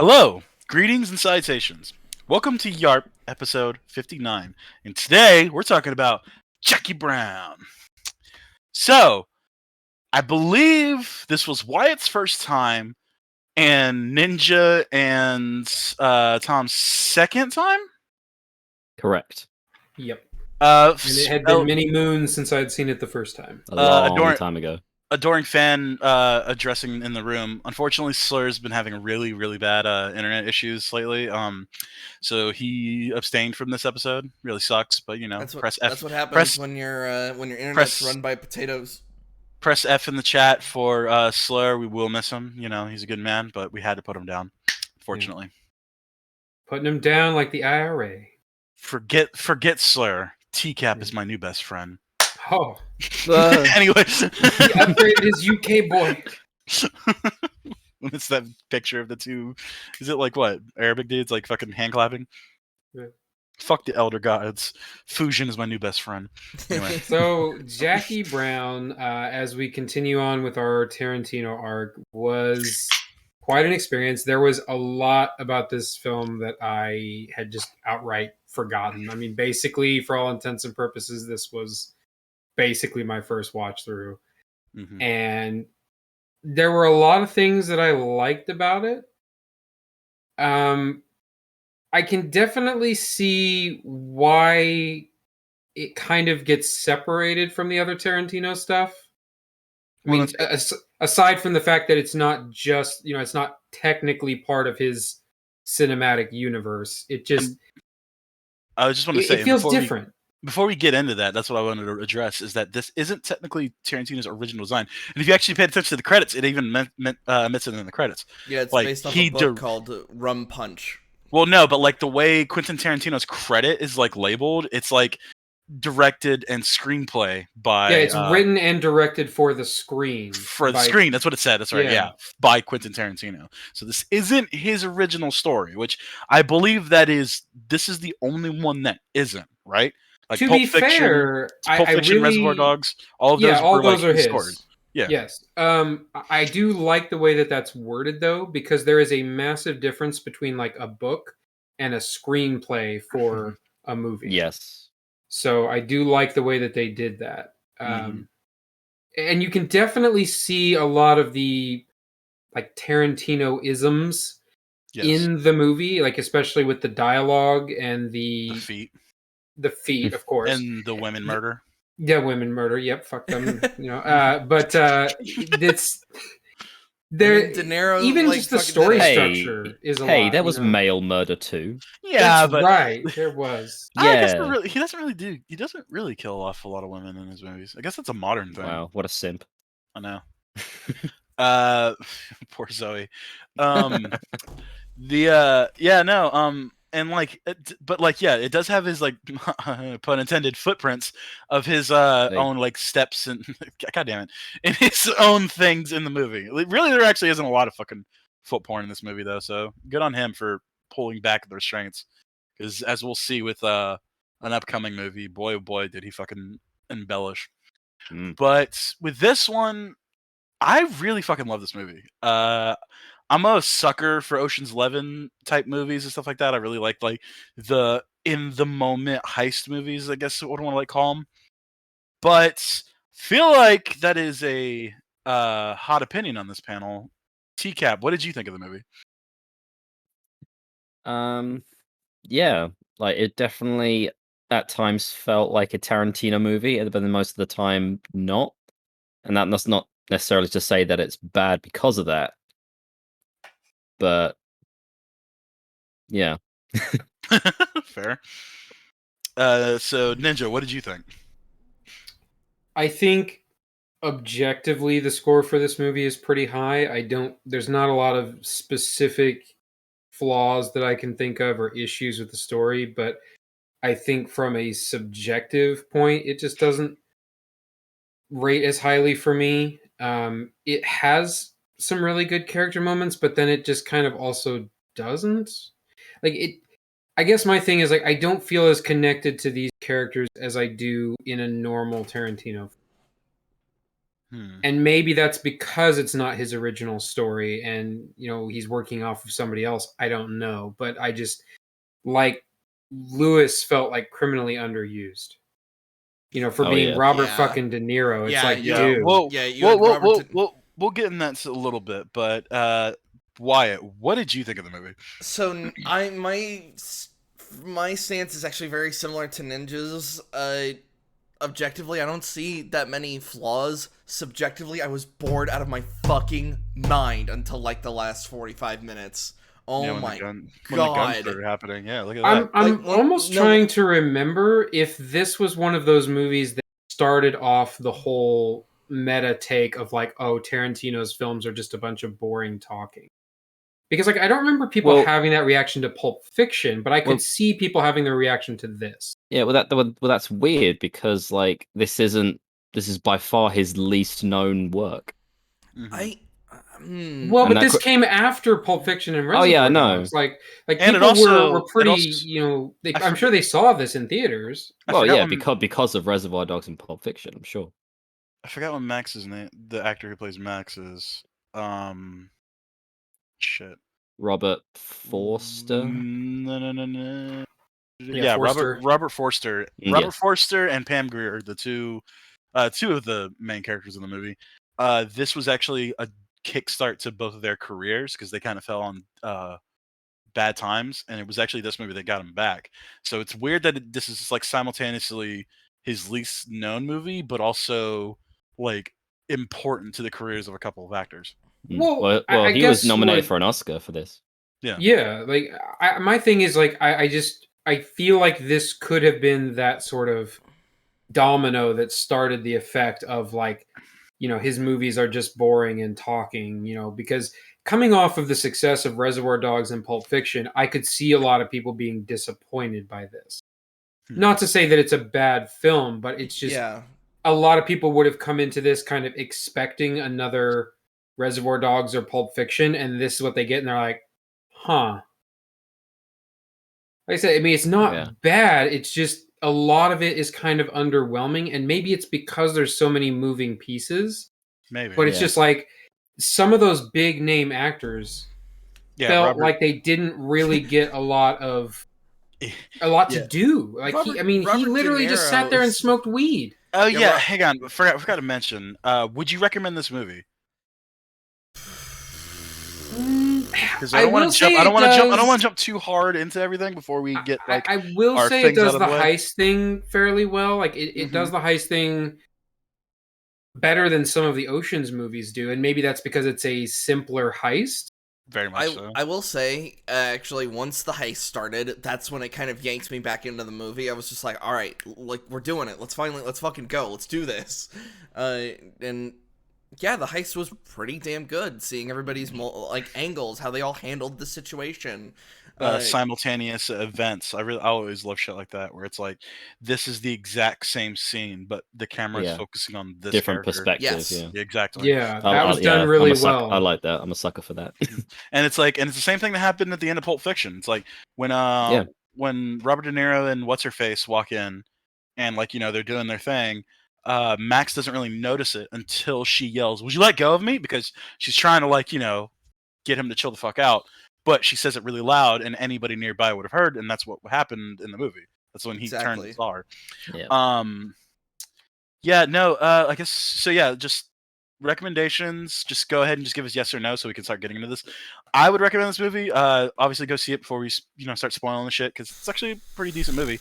Hello, greetings and salutations. Welcome to YARP episode 59. And today we're talking about Jackie Brown. So, I believe this was Wyatt's first time and Ninja and Tom's second time? Correct. Yep. And And it had been many moons since I'd seen it the first time. A long time ago. Adoring fan addressing in the room. Unfortunately, Slur's been having really, really bad internet issues lately. So he abstained from this episode. Really sucks, but that's what, press F. That's what happens when your internet's run by potatoes. Press F in the chat for Slur. We will miss him. He's a good man, but we had to put him down. Unfortunately, putting him down like the IRA. Forget Slur. TeaCap is my new best friend. Oh. Anyway, he upgraded his UK boy. It's that picture of the two. Is it like what? Arabic dudes like fucking hand clapping? Yeah. Fuck the elder gods. Fusion is my new best friend. Anyway. So Jackie Brown, as we continue on with our Tarantino arc, was quite an experience. There was a lot about this film that I had just outright forgotten. I mean, basically, for all intents and purposes, this was basically my first watch through. Mm-hmm. And there were a lot of things that I liked about it. I can definitely see why it kind of gets separated from the other Tarantino stuff. I mean, aside from the fact that it's not just, it's not technically part of his cinematic universe. It just... I just want to say... It feels different. Before we get into that, that's what I wanted to address, is that this isn't technically Tarantino's original design. And if you actually paid attention to the credits, it even admits it in the credits. Yeah, it's based off a book called Rum Punch. Well, no, but like the way Quentin Tarantino's credit is like labeled, it's like directed and screenplay by... Yeah, it's written and directed for the screen. For the screen, that's what it said. That's right, yeah. By Quentin Tarantino. So this isn't his original story, which I believe this is the only one that isn't, right? Like to Pulp be Fiction, fair, Pulp Fiction, really, Reservoir Dogs, all of those are his stories. Yeah. Yes. I do like the way that's worded, though, because there is a massive difference between like a book and a screenplay for a movie. Yes. So I do like the way that they did that. And you can definitely see a lot of the like Tarantino-isms in the movie, like especially with the dialogue and the feet. The feet, of course. And the women murder. Yeah, women murder. Yep, fuck them. But it's there. De Niro, even like, just the story structure is a lot. Hey, there was male murder too. Yeah, but right, there was. Yeah, I guess he doesn't really kill off a lot of women in his movies. I guess that's a modern thing. Wow, what a simp! I know. Poor Zoe. And like, but like, yeah, it does have his like, pun intended, footprints of his own like steps and god damn it, in his own things in the movie. Really, there actually isn't a lot of fucking foot porn in this movie though, so good on him for pulling back the restraints. Because as we'll see with an upcoming movie, boy oh boy, did he fucking embellish. But with this one, I really fucking love this movie. I'm a sucker for Ocean's 11 type movies and stuff like that. I really like the in the moment heist movies, I guess what I want to call them. But feel like that is a hot opinion on this panel. TeaCap, what did you think of the movie? Yeah, like it definitely at times felt like a Tarantino movie, but then most of the time not. And that's not necessarily to say that it's bad because of that. But yeah. Fair. So Ninja, what did you think? I think objectively the score for this movie is pretty high. There's not a lot of specific flaws that I can think of or issues with the story, but I think from a subjective point, it just doesn't rate as highly for me. It has some really good character moments, but then it just kind of also doesn't. Like it, I guess my thing is like I don't feel as connected to these characters as I do in a normal Tarantino. And maybe that's because it's not his original story and, he's working off of somebody else. I don't know. But I just, like, Lewis felt like criminally underused. For being Robert fucking De Niro. It's dude. We'll get in that a little bit, but Wyatt, what did you think of the movie? So my stance is actually very similar to Ninja's. Objectively, I don't see that many flaws. Subjectively, I was bored out of my fucking mind until like the last 45 minutes. Oh my god! When the guns started happening, yeah, look at that. I'm almost trying to remember if this was one of those movies that started off the whole meta take of like, oh, Tarantino's films are just a bunch of boring talking. Because like I don't remember people having that reaction to Pulp Fiction, but I could see people having the reaction to this. Yeah, that's weird because like this is by far his least known work. Mm-hmm. But this came after Pulp Fiction and Reservoir. Oh yeah, I know. Dogs. Like people were pretty. I'm sure they saw this in theaters. Because of Reservoir Dogs and Pulp Fiction, I'm sure. I forgot what Max's name. The actor who plays Max is. Shit. Robert Forster? No. Yeah, Forster. Robert Forster. Yes. Robert Forster and Pam Grier are the two of the main characters in the movie. This was actually a kickstart to both of their careers because they kind of fell on bad times, and it was actually this movie that got them back. So it's weird that this is just like simultaneously his least known movie, but also like important to the careers of a couple of actors. Well, he was nominated for an Oscar for this. Yeah. Like my thing is like I feel like this could have been that sort of domino that started the effect of like, his movies are just boring and talking. Because coming off of the success of Reservoir Dogs and Pulp Fiction, I could see a lot of people being disappointed by this. Not to say that it's a bad film, but it's just a lot of people would have come into this kind of expecting another Reservoir Dogs or Pulp Fiction, and this is what they get, and they're like, huh. Like I said, I mean, it's not bad. It's just a lot of it is kind of underwhelming, and maybe it's because there's so many moving pieces. Maybe. But it's just like some of those big name actors felt like they didn't really get a lot to do. Like he literally just sat there and smoked weed. Oh yeah, hang on. I forgot to mention. Would you recommend this movie? Because I don't want to jump too hard into everything before we get like. I will say it does the heist thing fairly well. Like it does the heist thing better than some of the Ocean's movies do, and maybe that's because it's a simpler heist. Very much so. I will say, actually, once the heist started, that's when it kind of yanked me back into the movie. I was just like, all right, like we're doing it. Let's fucking go. Let's do this. And yeah, the heist was pretty damn good. Seeing everybody's angles, how they all handled the situation. Simultaneous events. I always love shit like that, where it's like this is the exact same scene, but the camera is focusing on this different character. perspective. Yes. Yeah, exactly. Yeah, that was done really well. I like that. I'm a sucker for that. And it's the same thing that happened at the end of Pulp Fiction. It's like when Robert De Niro and what's her face walk in, and they're doing their thing. Max doesn't really notice it until she yells, "Would you let go of me?" Because she's trying to get him to chill the fuck out. But she says it really loud, and anybody nearby would have heard, and that's what happened in the movie. That's when he turned and saw her. Yeah. I guess so. Yeah, just recommendations. Just go ahead and just give us yes or no, so we can start getting into this. I would recommend this movie. Obviously, go see it before we start spoiling the shit, because it's actually a pretty decent movie.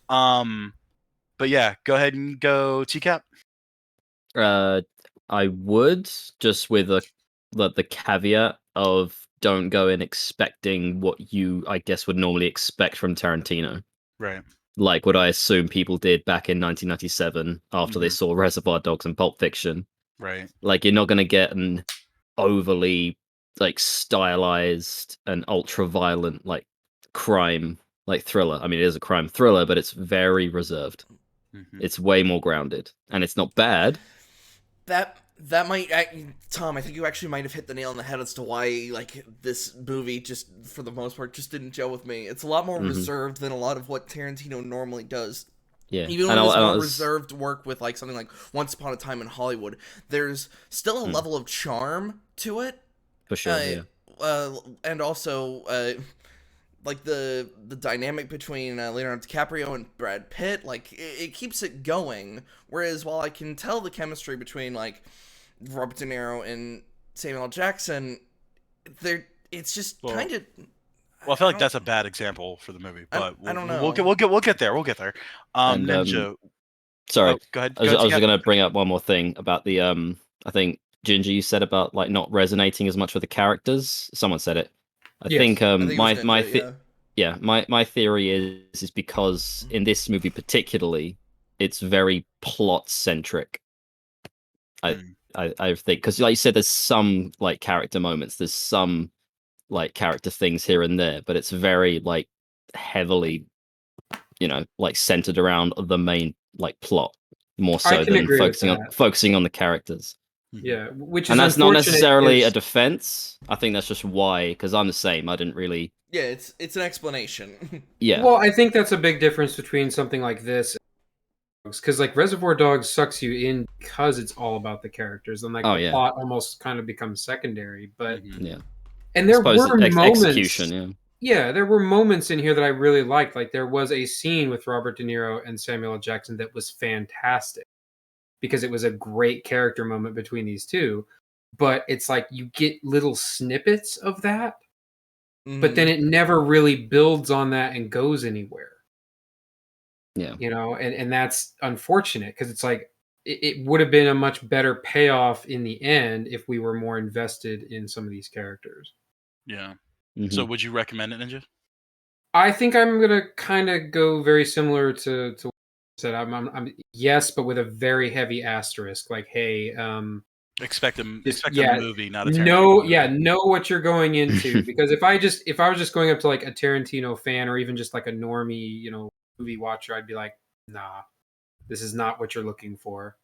But yeah, go ahead and go TeaCap. I would, just with the caveat of don't go in expecting what you, I guess, would normally expect from Tarantino. Right. Like what I assume people did back in 1997 after they saw Reservoir Dogs and Pulp Fiction. Right. Like you're not going to get an overly stylized and ultra violent crime thriller. I mean, it is a crime thriller, but it's very reserved. It's way more grounded, and it's not bad. That might, Tom, I think you actually might have hit the nail on the head as to why, this movie just, for the most part, just didn't gel with me. It's a lot more reserved than a lot of what Tarantino normally does. Yeah. Even when it was more reserved work with like something like Once Upon a Time in Hollywood, there's still a level of charm to it. For sure, yeah. And also, like the dynamic between Leonardo DiCaprio and Brad Pitt, like it keeps it going. Whereas while I can tell the chemistry between like Robert De Niro and Samuel L. Jackson, it's just kind of. Well, I feel like that's a bad example for the movie, but I don't know. We'll get there. We'll get there. And, Ninja. Sorry, go ahead. I was going to bring up one more thing about the I think Ginger, you said about like not resonating as much with the characters. Someone said it. I think my theory is because in this movie particularly, it's very plot centric. I think because like you said, there's some like character moments, there's some like character things here and there, but it's very like heavily, like centered around the main like plot more so than focusing on the characters. Yeah, which is and that's not necessarily a defense. I think that's just why, because I'm the same. I didn't really. Yeah, it's an explanation. Yeah. Well, I think that's a big difference between something like this, because like Reservoir Dogs sucks you in because it's all about the characters, and like the plot almost kind of becomes secondary. But and there were moments. Execution, yeah, there were moments in here that I really liked. Like there was a scene with Robert De Niro and Samuel L. Jackson that was fantastic, because it was a great character moment between these two. But it's like you get little snippets of that, but then it never really builds on that and goes anywhere. Yeah. And that's unfortunate, because it's like it would have been a much better payoff in the end if we were more invested in some of these characters. Yeah. So would you recommend it, Ninja? I think I'm going to kind of go very similar to what you said. I'm yes, but with a very heavy asterisk. Like, hey, expect a movie, not a Tarantino movie. Know what you're going into. Because if I was just going up to like a Tarantino fan or even just like a normie, movie watcher, I'd be like, nah, this is not what you're looking for.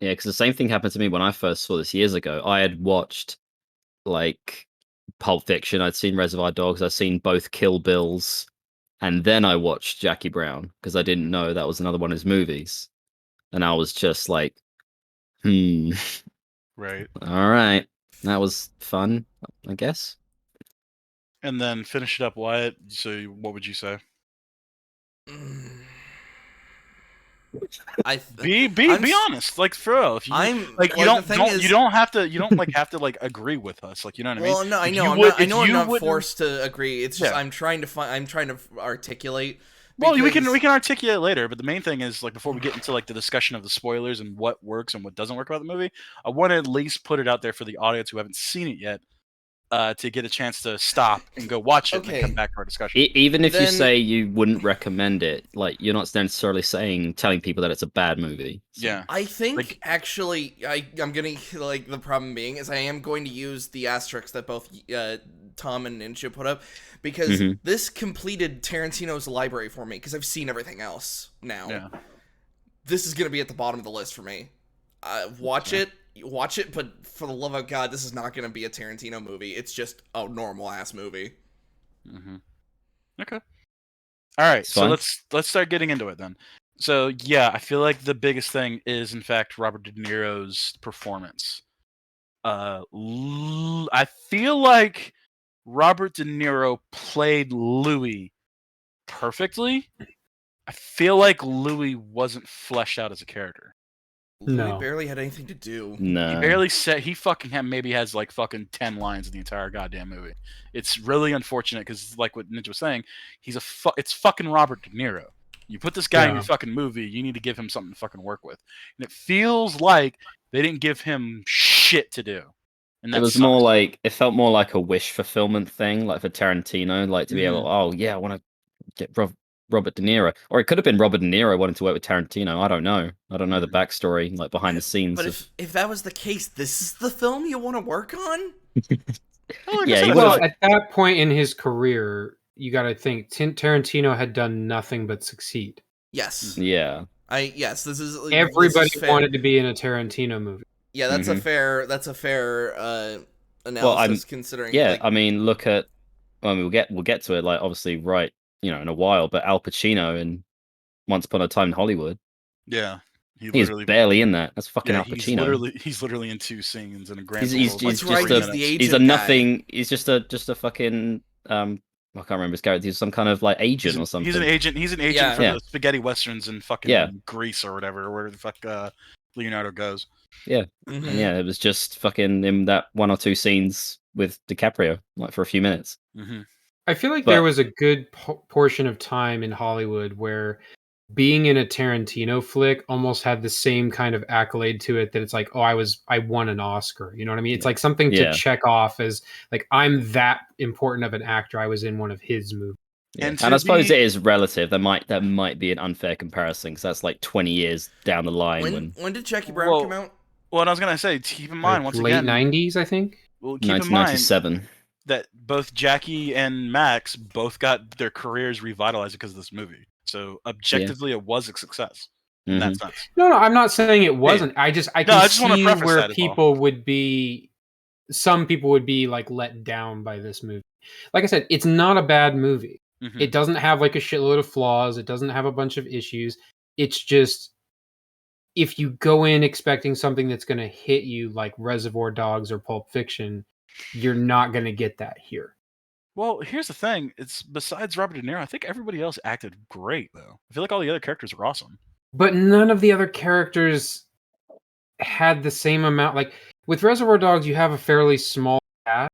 Yeah, because the same thing happened to me when I first saw this years ago. I had watched like Pulp Fiction, I'd seen Reservoir Dogs, I'd seen both Kill Bills, and then I watched Jackie Brown because I didn't know that was another one of his movies, and I was just like, right, all right, that was fun, I guess. And then finish it up, Wyatt. So, what would you say? Be honest, like for real. If you you don't have to like agree with us, like, you know what I mean? Well, no, I know. I'm not forced to agree. It's just I'm trying to articulate. Well, we can articulate later, but the main thing is, like, before we get into like the discussion of the spoilers and what works and what doesn't work about the movie, I want to at least put it out there for the audience who haven't seen it yet, to get a chance to stop and go watch it and then come back to our discussion. Even if you say you wouldn't recommend it, like, you're not necessarily telling people that it's a bad movie. So. Yeah. I think, actually, I'm going to, like, the problem being is I am going to use the asterisks that both Tom and Ninja put up, because this completed Tarantino's library for me, because I've seen everything else now. Yeah. This is going to be at the bottom of the list for me. Watch it, but for the love of God, this is not going to be a Tarantino movie. It's just a normal-ass movie. Okay. All right, so let's start getting into it then. So, yeah, I feel like the biggest thing is, in fact, Robert De Niro's performance. I feel like Robert De Niro played Louis perfectly. I feel like Louis wasn't fleshed out as a character. Louis barely had anything to do. No. He barely said. He maybe has like fucking 10 lines in the entire goddamn movie. It's really unfortunate because, like what Ninja was saying, it's fucking Robert De Niro. You put this guy in your fucking movie, you need to give him something to fucking work with. And it feels like they didn't give him shit to do. And it was more like, it felt more like a wish fulfillment thing, like for Tarantino, like to be able, I want to get Robert De Niro, or it could have been Robert De Niro wanting to work with Tarantino. I don't know the backstory, like behind the scenes. But if that was the case, this is the film you want to work on? At that point in his career, you got to think Tarantino had done nothing but succeed. Yes. Yeah. This is everybody wanted to be in a Tarantino movie. Yeah, that's a fair analysis, considering. Yeah, I mean, look at. We'll get to it, like, obviously, right, in a while, but Al Pacino in Once Upon a Time in Hollywood. Yeah, He's barely in that. That's fucking Al Pacino. He's literally in 2 scenes in a grand He's total of just like 3 minutes. the agent he's a guy. nothing. He's just a fucking I can't remember his character. He's some kind of like agent or something. He's an agent. He's an agent for Yeah. the spaghetti westerns in fucking Greece or whatever, where the fuck Leonardo goes. Yeah, Mhm. and yeah, it was just fucking in that 1 or 2 scenes with DiCaprio, like for a few minutes. Mm-hmm. I feel like there was a good portion of time in Hollywood where being in a Tarantino flick almost had the same kind of accolade to it that it's like, oh, I won an Oscar. You know what I mean? It's like something to check off as like, I'm that important of an actor. I was in one of his movies. Yeah. And I suppose it is relative. That might be an unfair comparison because that's like 20 years down the line. When did Jackie Brown come out? Well, I was gonna say, keep in mind like once late again, late 90s, I think. Well, keep 1997. In mind that both Jackie and Max both got their careers revitalized because of this movie. So objectively, it was a success. In that sense. No, I'm not saying it wasn't. I just see where people would be. Some people would be like let down by this movie. Like I said, it's not a bad movie. Mm-hmm. It doesn't have like a shitload of flaws. It doesn't have a bunch of issues. It's just if you go in expecting something that's going to hit you like Reservoir Dogs or Pulp Fiction, you're not going to get that here. Well, here's the thing. It's besides Robert De Niro, I think everybody else acted great, though. I feel like all the other characters were awesome. But none of the other characters had the same amount. Like, with Reservoir Dogs, you have a fairly small cast.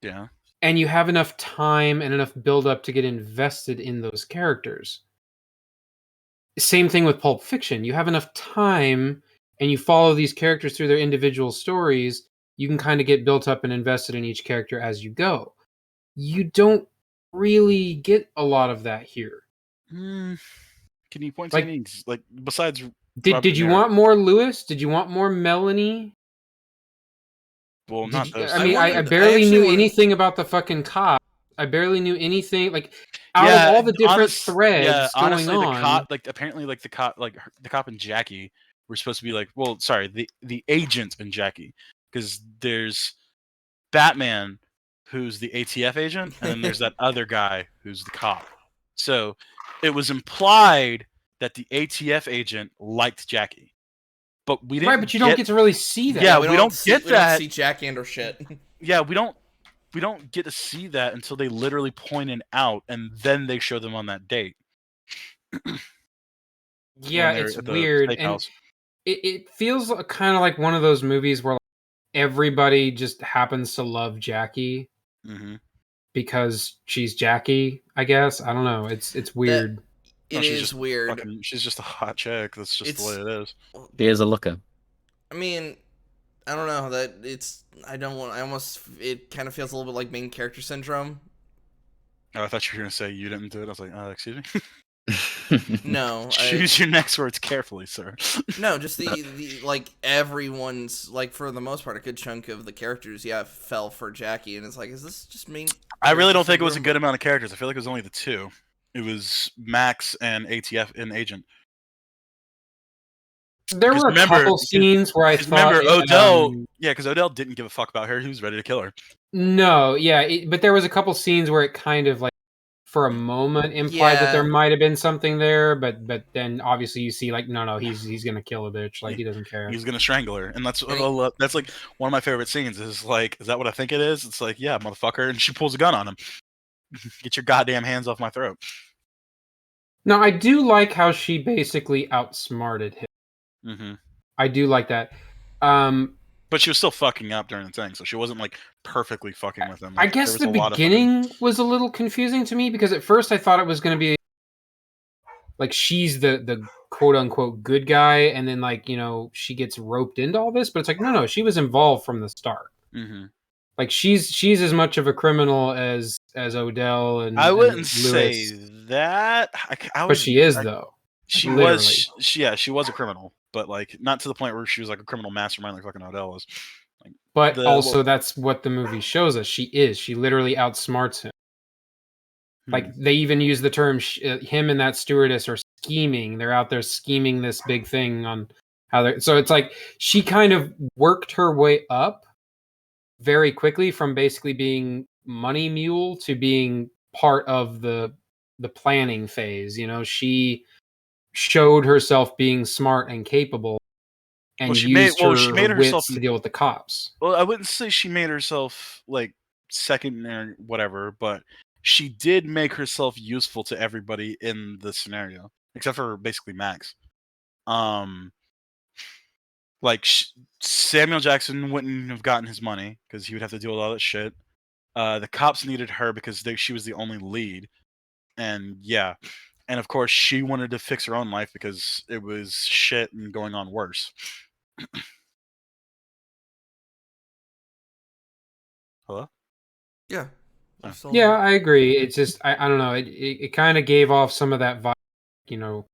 Yeah. And you have enough time and enough build-up to get invested in those characters. Same thing with Pulp Fiction. You have enough time and you follow these characters through their individual stories. You can kind of get built up and invested in each character as you go. You don't really get a lot of that here. Can you point to any, like, besides did you want more Lewis? Did you want more Melanie? Well, not those. I mean, I barely knew anything about the fucking cop. I barely knew anything, like, out of all the different threads going honestly, on. The cop, like, apparently, like, the cop and Jackie were supposed to be like, well, sorry, the agent and Jackie, because there's Batman, who's the ATF agent, and then there's that other guy who's the cop. So it was implied that the ATF agent liked Jackie, but we didn't. Right, but you don't get to really see that. Yeah, we don't get that. We don't see Jackie and her shit. Yeah, we don't get to see that until they literally point it out, and then they show them on that date. Yeah, it's weird, and it feels kind of like one of those movies where everybody just happens to love Jackie because she's Jackie. I guess I don't know. It's weird. It is weird. She's just a hot chick. That's just the way it is. He is a looker. I mean, I don't know that it's. It kind of feels a little bit like main character syndrome. Oh, I thought you were gonna say you didn't do it. I was like, excuse me. No. Choose your next words carefully, sir. No, just the like everyone's like for the most part a good chunk of the characters fell for Jackie, and it's like, is this just main? I really don't think it was a good amount of characters. I feel like it was only the two. It was Max and ATF and Agent. There were a couple scenes where I thought... Remember, Odell... Yeah, because Odell didn't give a fuck about her. He was ready to kill her. No, yeah, but there was a couple scenes where it kind of, like, for a moment implied that there might have been something there, but then obviously you see, like, no, he's going to kill a bitch. Like, he doesn't care. He's going to strangle her. And that's like one of my favorite scenes is, like, is that what I think it is? It's like, yeah, motherfucker. And she pulls a gun on him. Get your goddamn hands off my throat. No, I do like how she basically outsmarted him. Mm-hmm. I do like that. But she was still fucking up during the thing, so she wasn't like perfectly fucking with him. Like, I guess the beginning was a little confusing to me because at first I thought it was going to be like she's the quote unquote good guy, and then like, you know, she gets roped into all this, but it's like no, she was involved from the start. Mm-hmm. Like she's as much of a criminal as Odell and I wouldn't and say that. But she is though. She was a criminal, but like not to the point where she was like a criminal mastermind like fucking Odell was. Like, but that's what the movie shows us. She literally outsmarts him. Like they even use the term him and that stewardess are scheming. They're out there scheming this big thing on how they're. So it's like she kind of worked her way up very quickly from basically being money mule to being part of the planning phase. You know, she showed herself being smart and capable, and she used made her herself wits to deal with the cops. Well, I wouldn't say she made herself like second or whatever, but she did make herself useful to everybody in the scenario, except for basically Max. Like Samuel Jackson wouldn't have gotten his money because he would have to deal with all that shit. The cops needed her because she was the only lead, and yeah, and of course she wanted to fix her own life because it was shit and going on worse. Hello? Yeah. Oh. Yeah, I agree. It's just I don't know. It kind of gave off some of that vibe. You know,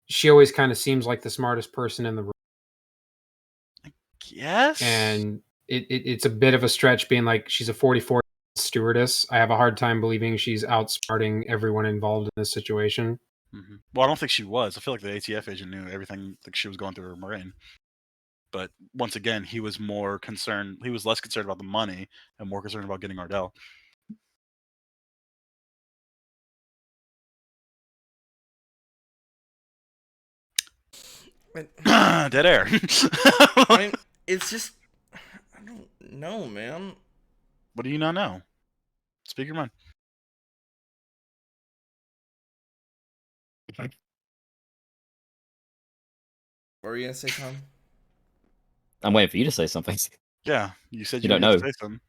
she always kind of seems like the smartest person in the room, Yes. and it's a bit of a stretch being like she's a 44 stewardess. I have a hard time believing she's outsmarting everyone involved in this situation. Mm-hmm. Well, I don't think she was. I feel like the ATF agent knew everything that she was going through her brain. But once again, he was more concerned. He was less concerned about the money and more concerned about getting Ardell. Dead air. I mean, it's just, I don't know, man. What do you not know? Speak your mind. What were you gonna say, Tom? I'm waiting for you to say something. Yeah, you said You you don't were gonna know. say something.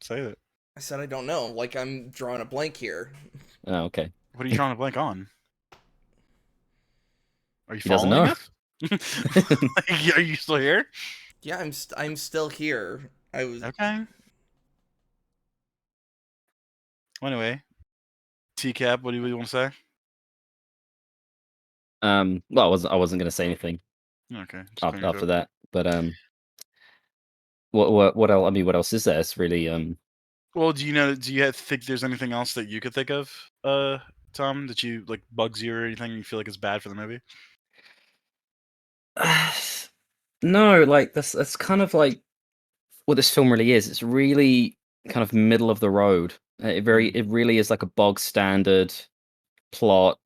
Say it. I said I don't know. Like, I'm drawing a blank here. Oh, okay. What are you drawing a blank on? Are you He doesn't following know. us? Are you still here? Yeah, I'm still here. I was Okay. Well, anyway, TeaCap, what do you want to say? Well, I wasn't gonna say anything Okay. Just after that, but what else? I mean, what else is there? It's really Well, do you think there's anything else that you could think of, Tom, that you like bugs you or anything you feel like is bad for the movie? no, like that's kind of like what this film really is. It's really kind of middle of the road. It really is like a bog standard plot,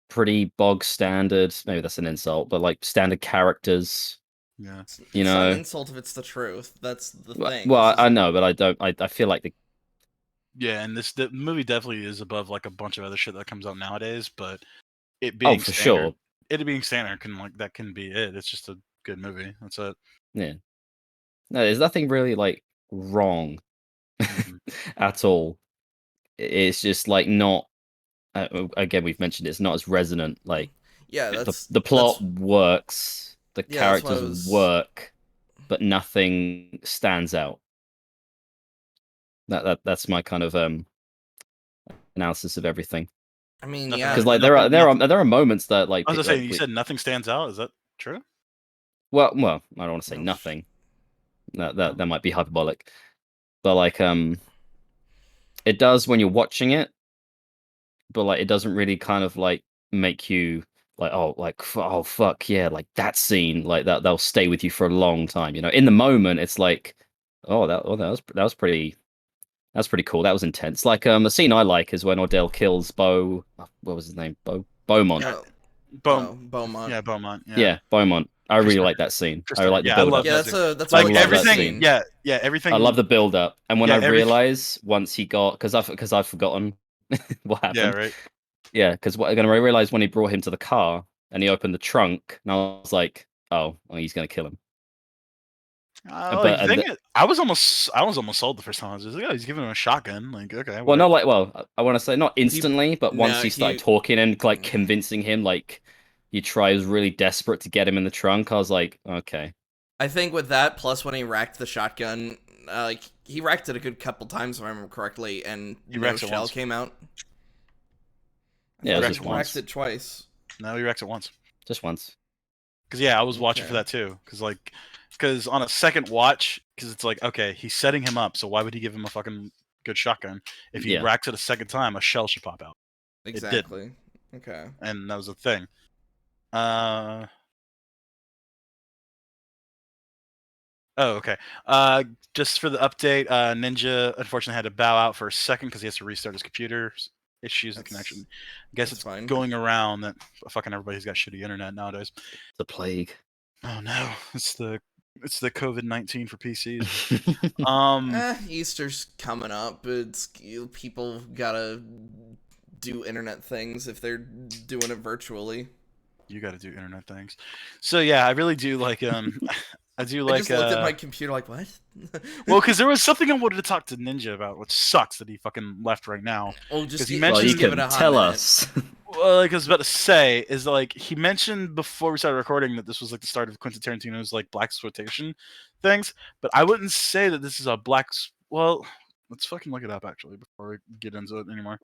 pretty bog standard. Maybe that's an insult, but like standard characters. Yeah. it's You not an know, insult if it's the truth. That's the thing. well, This I is- know, but I don't. I feel like Yeah, and the movie definitely is above like a bunch of other shit that comes out nowadays, but it oh, being for standard, sure. it being standard that can be it. It's just a good movie. That's it. Yeah. No, there's nothing really like wrong Mhm. at all. It's just like not. Again, we've mentioned it's not as resonant. Like yeah, the plot works, the that's what I characters was. work, but nothing stands out. That's my kind of analysis of everything. I mean, Nothing- yeah, Because like nothing- there are moments that like I was gonna say, you we- said nothing stands out. Is that true? well I don't want to say No. nothing. That might be hyperbolic, but like it does when you're watching it, but like it doesn't really kind of like make you like oh fuck yeah, like that scene like that'll stay with you for a long time. You know, in the moment it's like that was pretty. That's pretty cool. That was intense. Like the scene I like is when Ordell kills Bo. What was his name? Beaumont. Yeah, Beaumont. Yeah, Beaumont. Yeah, Beaumont. I For really sure. like that scene. For I sure. like the Yeah, I build love up. Yeah, that that's I a like love that everything. scene. Yeah, everything. I love the build up. And when I everything- realize once he got because I've forgotten what happened. Yeah, right. Yeah, because I realized when he brought him to the car and he opened the trunk, and I was like, oh, well, he's gonna kill him. Like, the thing is, I was almost sold the first time. I was just like, oh, he's giving him a shotgun. Like, okay. Well, Whatever. I want to say not instantly, but once he started talking and like convincing him, like he tries really desperate to get him in the trunk. I was like, okay. I think with that, plus when he racked the shotgun, like he racked it a good couple times if I remember correctly, and He no racked it shell once. came out. Yeah, it was just he once. racked it twice. No, he wrecks it once. Just once. Because yeah, I was watching for Okay. that too. Because on a second watch, because it's like, okay, he's setting him up, so why would he give him a fucking good shotgun? If he Yeah. racks it a second time, a shell should pop out, Exactly. Okay. and that was the thing. Oh, okay. Just for the update, Ninja unfortunately had to bow out for a second because he has to restart his computer. issues of connection. I guess it's fine. going around that fucking everybody's got shitty internet nowadays. The plague. Oh no, it's the COVID-19 for PCs. Easter's coming up. It's people gotta do internet things if they're doing it virtually. You got to do internet things. So yeah, I really do like I do like. I just looked at my computer like, what? Well, because there was something I wanted to talk to Ninja about, which sucks that he fucking left right now. Well, just he Well, mentioned- you give it can a hot tell minute. us. Well, like I was about to say, is like he mentioned before we started recording that this was like the start of Quentin Tarantino's like blaxploitation things, but I wouldn't say that this is a well, let's fucking look it up actually before we get into it anymore.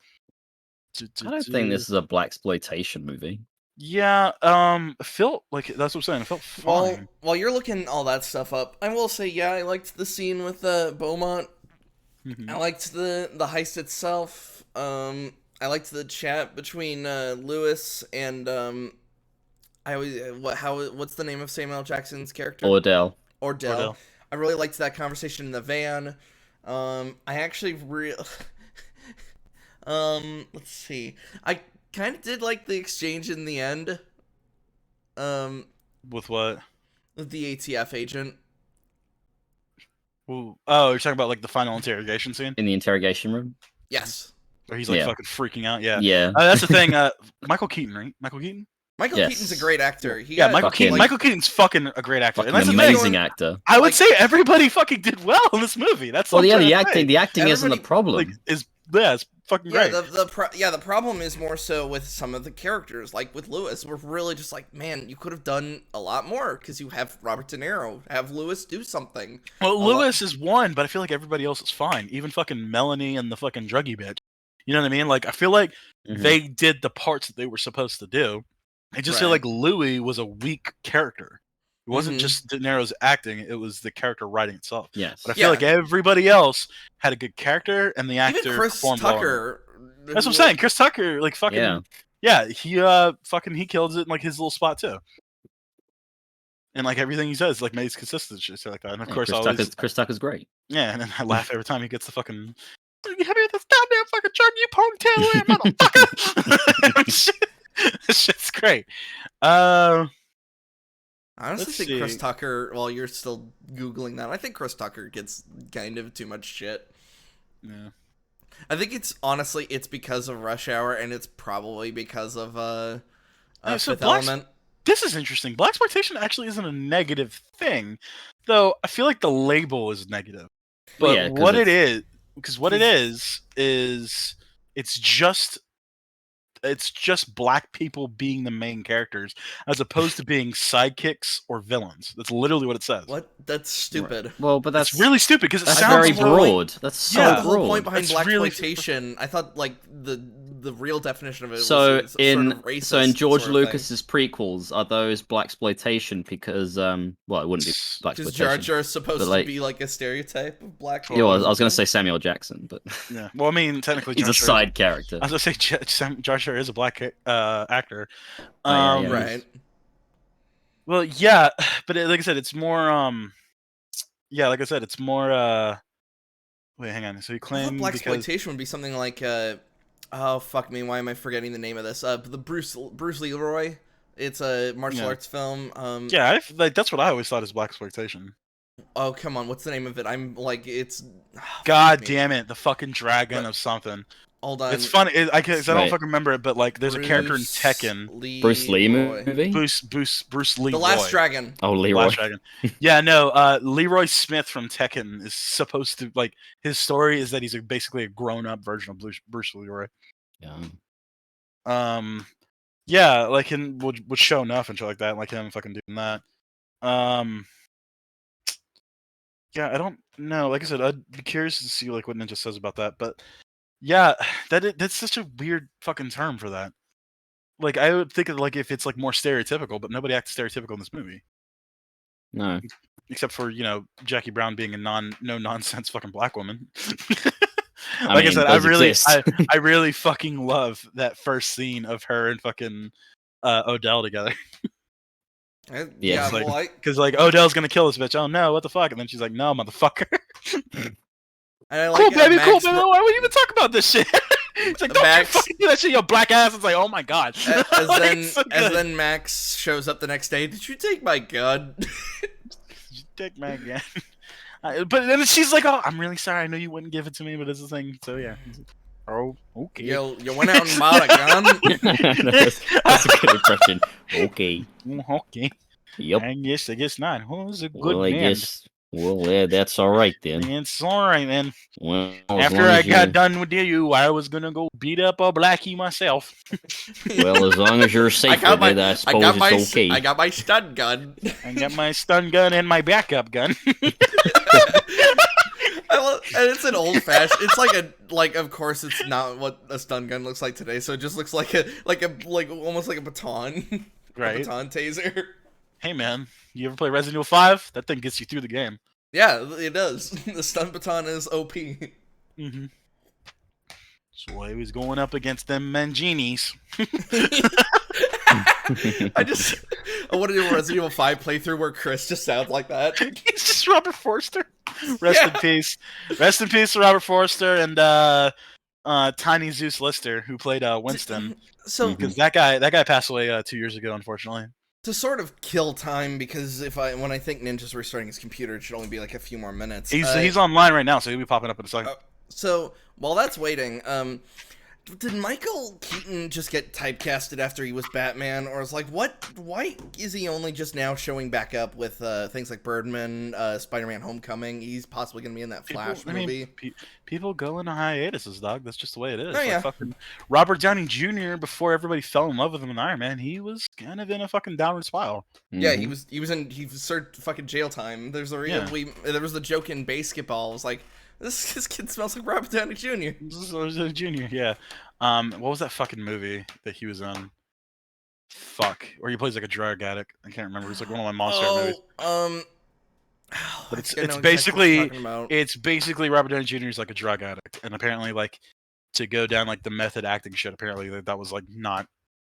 I don't think this is a blaxploitation movie. Yeah, it felt like that's what I'm saying. It felt Well, fine. while you're looking all that stuff up, I will say, yeah, I liked the scene with Beaumont. I liked the heist itself. I liked the chat between Lewis and what's the name of Samuel L. Jackson's character? Ordell. Ordell. I really liked that conversation in the van. I actually let's see. I kind of did like the exchange in the end. With what? With the ATF agent. Ooh. Oh, you're talking about like the final interrogation scene In the interrogation room? Yes. where he's like Yeah. fucking freaking out. Yeah. Yeah. That's the thing. Michael Keaton, right? Michael Keaton. Michael Yes. Keaton's a great actor. Yeah, Michael Keaton. fucking- Michael Keaton's fucking a great actor. Fucking And that's the thing. amazing actor. I would Like- say everybody fucking did well in this movie. That's Well, what yeah, I'm the trying to say. acting isn't the Everybody- problem. Like it's fucking Yeah, great. the problem is more so with some of the characters, like with Lewis. We're really just like, man, you could have done a lot more because you have Robert De Niro, have Lewis do something. Well, Lewis is one, but I feel like everybody else is fine. Even fucking Melanie and the fucking druggy bitch. You know what I mean? Like I feel like Mhm. they did the parts that they were supposed to do. I just feel Right. like Louis was a weak character. It wasn't Mhm. just De Niro's acting; it was the character writing itself. Yes. But I feel like everybody else had a good character, and the actor Even Chris performed well in it. Tucker. That's what I'm saying. Chris Tucker, like fucking, yeah, he kills it in like his little spot too. And like everything he says, like makes consistent shit like that. And of Yeah, course, always, Chris Tucker's great. yeah. And then I laugh every time he gets the fucking. You have this goddamn fucking charge you ponytail in, motherfucker. This shit's great. I honestly Let's think Chris see. Tucker, while you're still Googling that, I think Chris Tucker gets kind of too much shit. Yeah. I think it's because of Rush Hour, and it's probably because of Yeah, so Fifth Element. This is interesting. Blaxploitation actually isn't a negative thing, though. I feel like the label is negative. But Well, yeah, 'cause what it it's- is, because what it is it's just black people being the main characters as opposed to being sidekicks or villains. That's literally what it says. What? That's stupid. Well, but That's that's really stupid because it that's sounds very the whole broad. That's so Yeah. The whole broad. point behind That's really- blaxploitation, I thought like the real definition of it So was sort in of racist so in George sort of thing. Lucas's prequels, are those blaxploitation because well, it wouldn't be Because Jar blaxploitation. Jar's supposed But, like- to be like a stereotype of black Yeah, people. well, I was going to say Samuel Jackson, but Yeah. Well, I mean, technically, he's a Jar Jar- side character. I was gonna say Jar Jar is a black actor. Oh, yeah, yeah. Right. Well, yeah, but like I said, it's more. Yeah, like I said, it's more. Wait, hang on. So you I thought claim because blaxploitation would be something like oh fuck me, why am I forgetting the name of this? The Bruce Leroy. It's a martial Yeah. arts film. yeah, like that's what I always thought is blaxploitation. Oh come on, what's the name of it? I'm like it's. God me. damn it, the fucking dragon But- of something. Hold on. It's funny. I don't Right. fucking remember it, but like, there's a character in Bruce Tekken. Bruce Lee Leroy. movie? Bruce Lee. The Last Dragon. Oh, Leroy. Last Dragon. Yeah, no. Leroy Smith from Tekken is supposed to like his story is that he's basically a grown-up version of Bruce Leroy. Yeah. Yeah, like in would show enough and shit like that, like him fucking doing that. Yeah, I don't know. Like I said, I'd be curious to see like what Ninja says about that. But yeah, that's such a weird fucking term for that. Like I would think of like if it's like more stereotypical, but nobody acts stereotypical in this movie No. except for Jackie Brown being a no nonsense fucking black woman. I Like I mean, said, I those really exist. I really fucking love that first scene of her and fucking Odell together. Yeah, Yeah, it's like- well, Because like Odell's gonna kill this bitch. Oh no, what the fuck? And then she's like, no, motherfucker. I Cool, like baby, cool, Max baby. Bro- Why would you even talk about this shit? It's like, don't Max, you fucking do that shit, your black ass. It's like, oh my god. As then Max shows up the next day. Did you take my gun? Did you take my gun? But then she's like, oh, I'm really sorry. I know you wouldn't give it to me, but it's a thing. So yeah. Oh, okay. You went out and bought a gun? That's a good impression. Okay. Okay. Yep. I guess not. Well, it was a good Well, I man. guess. Well, yeah, that's all right then. It's all right, man. Well, After I got done with you, I was gonna go beat up a blackie myself. Well, as long as you're safe with it, I suppose it's okay. I got my stun gun. I got my stun gun and my backup gun. And it's an old fashioned. It's like of course it's not what a stun gun looks like today. So it just looks like almost like a baton, Right? a baton taser. Hey man, you ever play Resident Evil 5? That thing gets you through the game. Yeah, it does. The stun baton is OP. Mm-hmm. So I was going up against them Mangini's. I want to do a Resident Evil 5 playthrough where Chris just sounds like that. He's just Robert Forster. Rest in peace. Rest in peace to Robert Forster and Tiny Zeus Lister, who played Winston. So because that guy passed away 2 years ago, unfortunately. To sort of kill time, because when I think Ninja's restarting his computer, it should only be like a few more minutes. He's online right now, so he'll be popping up in a second. So while that's waiting, did Michael Keaton just get typecasted after he was Batman, or is like why is he only just now showing back up with things like Birdman, Spider-Man: Homecoming? He's possibly gonna be in that Flash movie. People go into hiatuses, dog. That's just the way it is. Oh, yeah. Fucking Robert Downey Jr. before everybody fell in love with him in Iron Man, he was kind of in a fucking downward spiral. Yeah, he served fucking jail time. There's there was the joke in Basketball. It was like, this kid smells like Robert Downey Jr. Jr. Yeah. What was that fucking movie that he was in? Fuck, where he plays like a drug addict. I can't remember. It's like one of my monster movies. But it's basically Robert Downey Jr. is like a drug addict, and apparently like to go down like the method acting shit. Apparently that was like not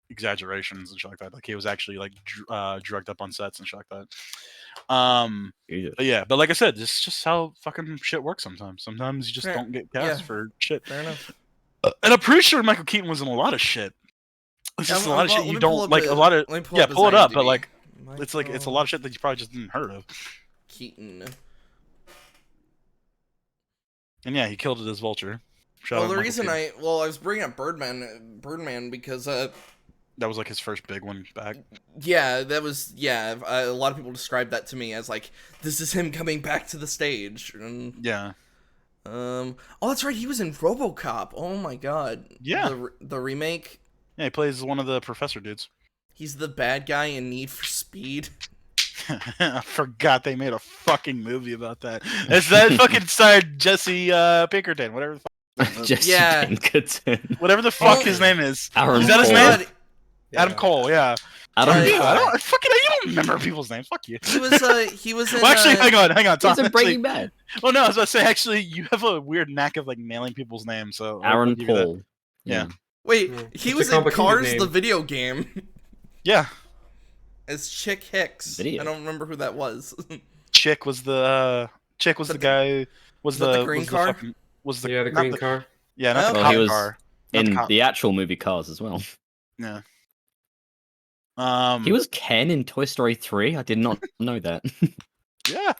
exaggerations and shit like that. Like he was actually like drugged up on sets and shit like that. But yeah, but like I said, this is just how fucking shit works sometimes. Sometimes you just don't get cast for shit. Fair enough. And I'm pretty sure Michael Keaton was in a lot of shit. It's just a lot of shit you don't like. A lot of pull it up, but like it's a lot of shit that you probably just didn't heard of. Keaton. And yeah, he killed it as Vulture. Well, the reason I was bringing up Birdman because that was like his first big one back. Yeah, that was a lot of people described that to me as like, this is him coming back to the stage. And, yeah. Oh, that's right. He was in RoboCop. Oh my god. Yeah. The remake. Yeah, he plays one of the professor dudes. He's the bad guy in Need for Speed. I forgot they made a fucking movie about that. It's that fucking starred Jesse Pinkerton, whatever the fuck. Jesse Pinkerton. Whatever the fuck his name is. Aaron is that his Cole. name? Yeah. Adam Cole, yeah. You don't remember people's names. Fuck you. He was in, well, actually, hang on. Tom, he's in Breaking Bad. Well, no, I was about to say, actually, you have a weird knack of like nailing people's names. So Aaron Cole. Yeah. Wait, he was in Cars, the video game. Yeah. As Chick Hicks. I don't remember who that was. Chick was the guy. Was the green car? The green car? Yeah, not the cop he was car. In the actual movie Cars as well. Yeah. He was Ken in Toy Story 3. I did not know that. Yeah.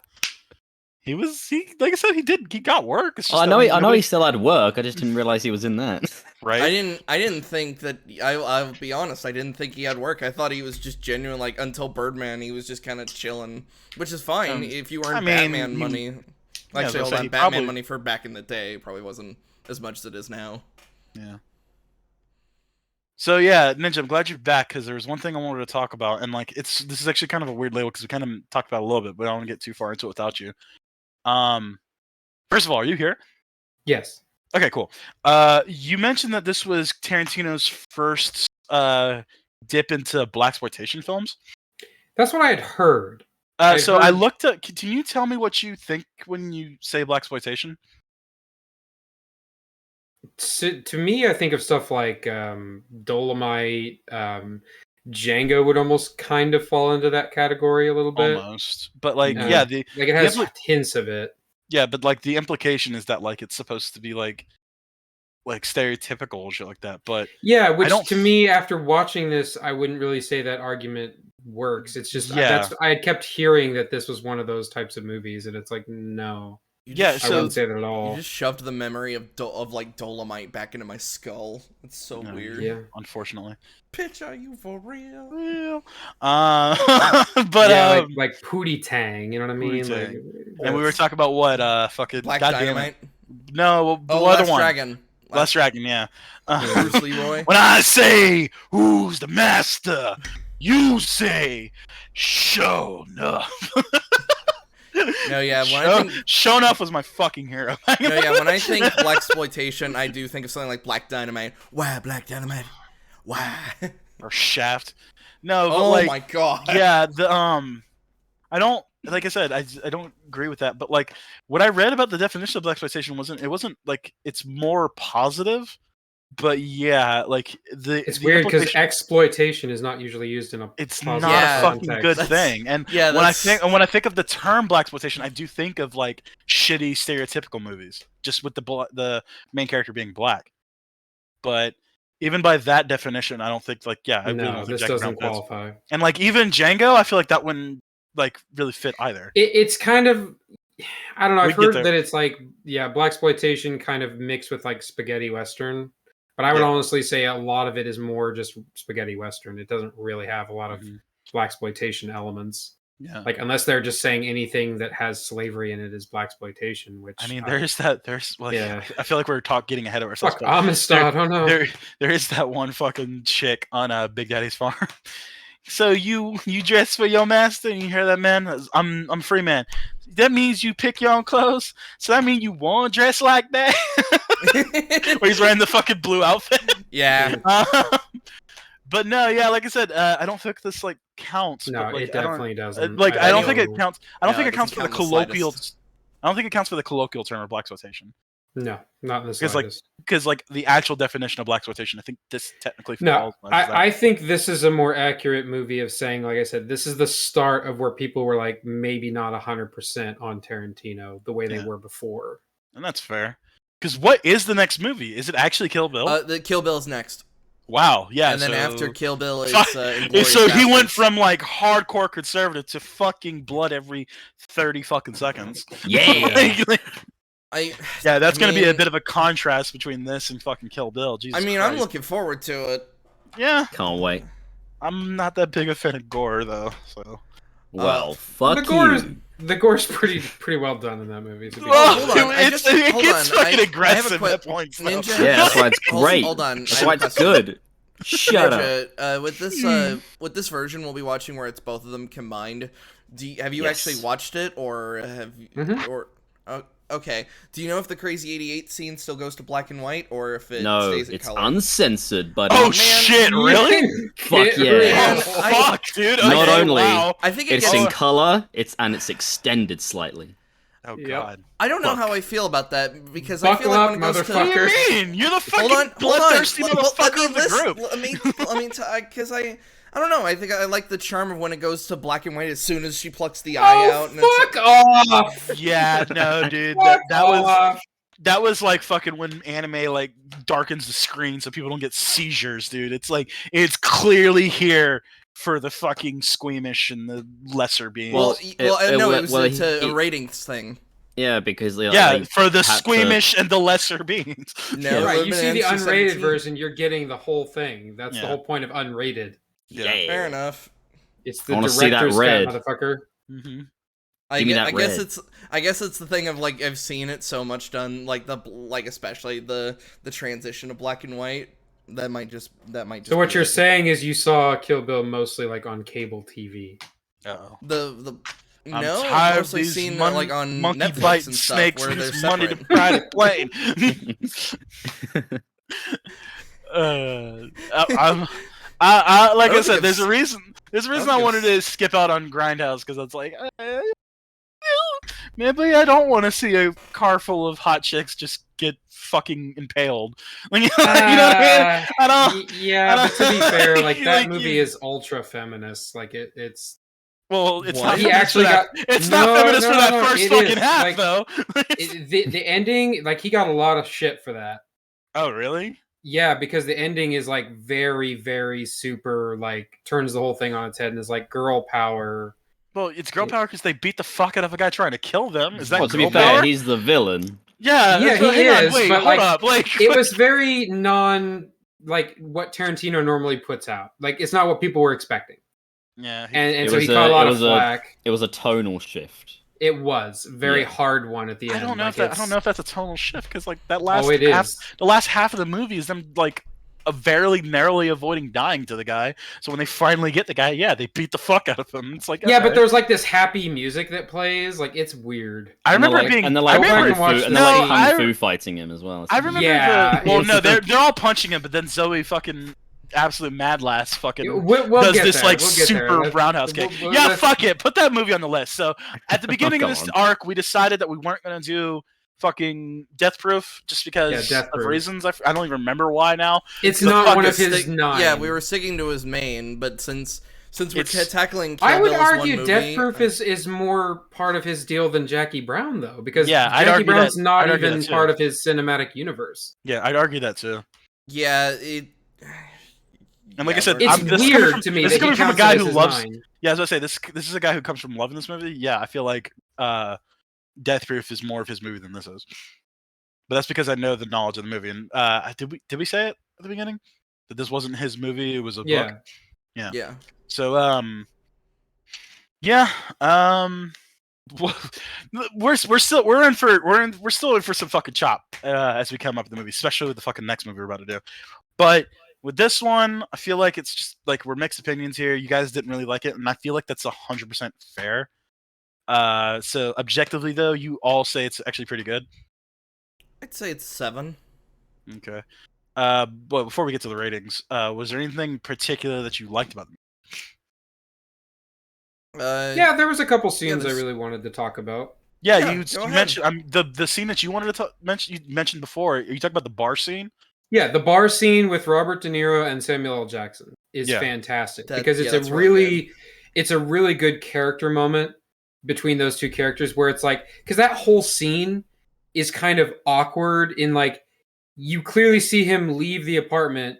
He like I said, he got work. It's just I know he still had work. I just didn't realize he was in that. Right. I didn't think that. I'll be honest. I didn't think he had work. I thought he was just genuine. Like until Birdman, he was just kind of chilling, which is fine if you earn Batman money. Actually, all that Batman money for back in the day probably wasn't as much as it is now. Yeah. So yeah, Ninja, I'm glad you're back because there was one thing I wanted to talk about, and like this is actually kind of a weird label because we kind of talked about it a little bit, but I don't want to get too far into it without you. First of all, are you here? Yes. Okay, cool. You mentioned that this was Tarantino's first dip into blaxploitation films. That's what I had heard. I looked at. Can you tell me what you think when you say blaxploitation? To me, I think of stuff like Dolomite, Django would almost kind of fall into that category a little bit. Almost, but like it has hints of it. Yeah, but like the implication is that like it's supposed to be like like stereotypical shit like that. But Yeah, which don't- to me, after watching this, I wouldn't really say that argument works. It's just I had kept hearing that this was one of those types of movies, and it's like, no, yeah, I wouldn't say that at all. You just shoved the memory of like Dolomite back into my skull. It's so weird. Yeah, unfortunately. Bitch, are you for real? But yeah, like Pootie Tang, you know what I mean? Like, and we were talking about what fucking Black goddamn Dynamite. No, the other Last one. Dragon. Last Dragon, yeah. Bruce Leroy. When I say who's the master, you say show enough. No, yeah. Show enough was my fucking hero. No, yeah. When I think blaxploitation, I do think of something like Black Dynamite. Why Black Dynamite? Why? Or Shaft. No, but Oh like, my god. yeah, I don't, like I said, I don't agree with that. But like, what I read about the definition of blaxploitation wasn't like, it's more positive. But yeah, like it's weird because exploitation is not usually used in a. It's not Yeah, a fucking context. good thing. And Yeah, when I think of the term blaxploitation, I do think of like shitty stereotypical movies, just with the main character being black. But even by that definition, I don't think like No, this doesn't qualify. And like even Django, I feel like that wouldn't like really fit either. It's kind of, I don't know. I've We get heard that it's like blaxploitation kind of mixed with like spaghetti western. But I would honestly say a lot of it is more just spaghetti western. It doesn't really have a lot of blaxploitation elements. Yeah. Like unless they're just saying anything that has slavery in it is blaxploitation, which I mean, there's like yeah. I feel like we're getting ahead of ourselves. Fuck Amistad, oh no. There is that one fucking chick on Big Daddy's farm. So you dress for your master, and you hear that, man? I'm free man. That means you pick your own clothes. So that means you won't dress like that. Where he's wearing the fucking blue outfit. Yeah. But no, yeah, like I said, I don't think this like counts. No, but, like, it definitely doesn't. Like I don't think it counts. I don't think it counts for the doesn't count colloquial. the slightest. I don't think it counts for the colloquial term of blaxploitation. No, not in the slightest. Because like the actual definition of blaxploitation, I think this technically No, falls. as that. I think this is a more accurate movie of saying, like I said, this is the start of where people were like maybe not 100% on Tarantino the way they were before. And that's fair. Because what is the next movie? Is it actually Kill Bill? The Kill Bill's next. Wow, yeah. And then after Kill Bill is so Inglourious he went Basterds. from like hardcore conservative to fucking blood every 30 fucking seconds. Yeah. Yeah, that's gonna be a bit of a contrast between this and fucking Kill Bill. Jesus Christ. I'm looking forward to it. Yeah. Can't wait. I'm not that big a fan of gore though, so. Well, fuck you. The gore's pretty well done in that movie. To be hold on. It gets fucking aggressive at points. Though. Ninja, Yeah, that's why it's great. Hold on. That's why it's good. Shut up. With this version we'll be watching where it's both of them combined. Have you actually watched it, or have you, okay. Do you know if the Crazy 88 scene still goes to black and white, or if it stays in it's color? uncensored, but Oh shit! Really? fuck yeah! Fuck, dude! Not okay, only wow. I think it's in color, it's extended slightly. Oh god! I don't know how I feel about that because Buckle I feel like up, when it goes to What do you mean? You're the fucking bloodthirsty motherfucker of the group. Because I don't know. I think I like the charm of when it goes to black and white as soon as she plucks the eye out. And Fuck off! Yeah, no, dude. That was like fucking when anime like darkens the screen so people don't get seizures, dude. It's like it's clearly here for the fucking squeamish and the lesser beings. It was a ratings thing. Yeah, because for the squeamish and the lesser beings. No, right. You see the unrated version, you're getting the whole thing. That's the whole point of unrated. Yeah, fair enough. It's the director's cut, motherfucker. Mm-hmm. I guess it's the thing of like I've seen it so much done especially the transition to black and white that might just So what you're saying is you saw Kill Bill mostly like on cable TV. Oh. I've mostly seen like on monkey Netflix biting and stuff snakes where with they're his money to separate. private plane. I said, there's a reason. I wanted to skip out on Grindhouse because it's like, maybe I don't want to see a car full of hot chicks just get fucking impaled. You know what I mean? I don't. Yeah, but to be fair, like that movie is ultra feminist. Like it's. Well, it's not. He actually got. It's not feminist for that first fucking half, like, though. The ending, like he got a lot of shit for that. Oh, really? Yeah, because the ending is like very, very super, like turns the whole thing on its head and is like girl power. Well, it's girl power because they beat the fuck out of a guy trying to kill them. Is that Well, to be girl fair, power? he's the villain. Yeah, Yeah, he hang on, is, wait, but hold like up. Like, it was very like what Tarantino normally puts out. Like it's not what people were expecting. yeah, And so he caught a lot of flack. It was a tonal shift. It was a very hard one at the end. I don't know if that's a tonal shift because like that it is. the last half of the movie is them like very narrowly avoiding dying to the guy. So when they finally get the guy, yeah, they beat the fuck out of him. It's like yeah, but there's like this happy music that plays. Like it's weird. I remember and being. they're I like remember kung fu fighting him as well. I remember Yeah, well, no, they're all punching him, but then Zoe fucking absolute mad lass fucking we'll does get this there. like We'll get super there. roundhouse kick. We'll Yeah, fuck it. Put that movie on the list. So at the beginning of Come this on. arc, we decided that we weren't gonna do fucking Death Proof just because Death of Proof. reasons. I don't even remember why now. It's The not fuck one is of his nine. Yeah, we were sticking to his main, but since we're tackling Kill I would Bill as argue one Death movie, Proof is more part of his deal than Jackie Brown, though, because Yeah, I'd Jackie argue Brown's that- not I'd argue even that too. part of his cinematic universe. Yeah, I'd argue that too. yeah, it. And like I said, It's this is coming weird from- to me This that is coming he from a counts guy it as who his loves. nine. Yeah, as I say, this is a guy who comes from loving this movie. Yeah, I feel like Death Proof is more of his movie than this is. But that's because I know the knowledge of the movie. And did we say it at the beginning that this wasn't his movie? It was a book. Yeah. So we're still in for some fucking chop as we come up with the movie, especially with the fucking next movie we're about to do. But with this one, I feel like it's just like we're mixed opinions here. You guys didn't really like it, and I feel like that's 100% fair. So objectively though, you all say it's actually pretty good. I'd say it's 7. Okay. But before we get to the ratings, was there anything particular that you liked about the movie? Yeah, there was a couple scenes I there's- really wanted to talk about. Yeah, Yeah, you go ahead. mentioned the scene that you wanted to mention. You mentioned before. Are you talking about the bar scene? Yeah, the bar scene with Robert De Niro and Samuel L. Jackson is Yeah. fantastic That- because yeah, that's really it's a really good character moment between those two characters where it's like because that whole scene is kind of awkward in like you clearly see him leave the apartment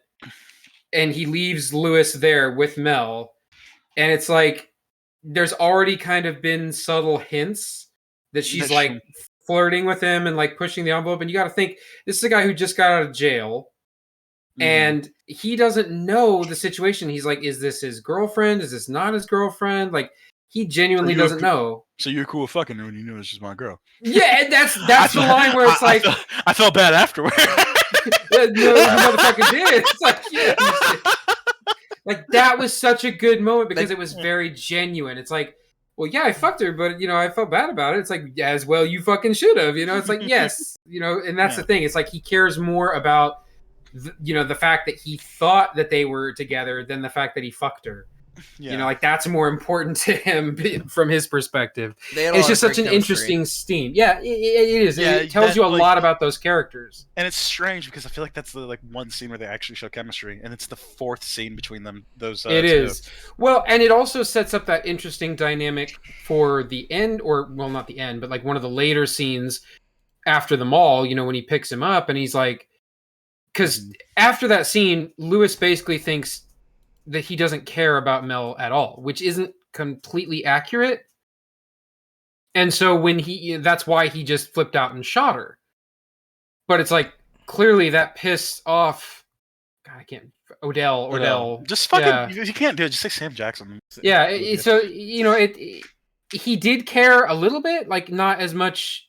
and he leaves Lewis there with Mel and it's like there's already kind of been subtle hints that she's That like she- flirting with him and like pushing the envelope and you got to think this is a guy who just got out of jail and he doesn't know the situation. He's like, is this his girlfriend? Is this not his girlfriend? Like he genuinely doesn't know. So you're cool with fucking her when you knew it's just my girl. Yeah, and that's the line where it's like I felt bad afterward. no, you motherfucker did. It's like, yeah. Like that was such a good moment because it was very genuine. It's like, well, yeah, I fucked her, but I felt bad about it. It's like, as well, you fucking should have. It's like, yes, and that's the thing. It's like he cares more about, the fact that he thought that they were together than the fact that he fucked her. Yeah. Like that's more important to him from his perspective. They had a It's lot just of such an great chemistry. interesting scene. Yeah, it is. Yeah, It tells you a lot about those characters. And it's strange because I feel like that's the one scene where they actually show chemistry, and it's the fourth scene between them. It is. Well, and it also sets up that interesting dynamic for the end, not the end, but like one of the later scenes after the mall. When he picks him up, and he's like, because after that scene, Lewis basically thinks that he doesn't care about Mel at all, which isn't completely accurate. And so that's why he just flipped out and shot her. But it's like, clearly that pissed off, God, I can't, Odell. Just fucking, you can't do it. Just say Sam Jackson. Yeah. So, he did care a little bit, like not as much.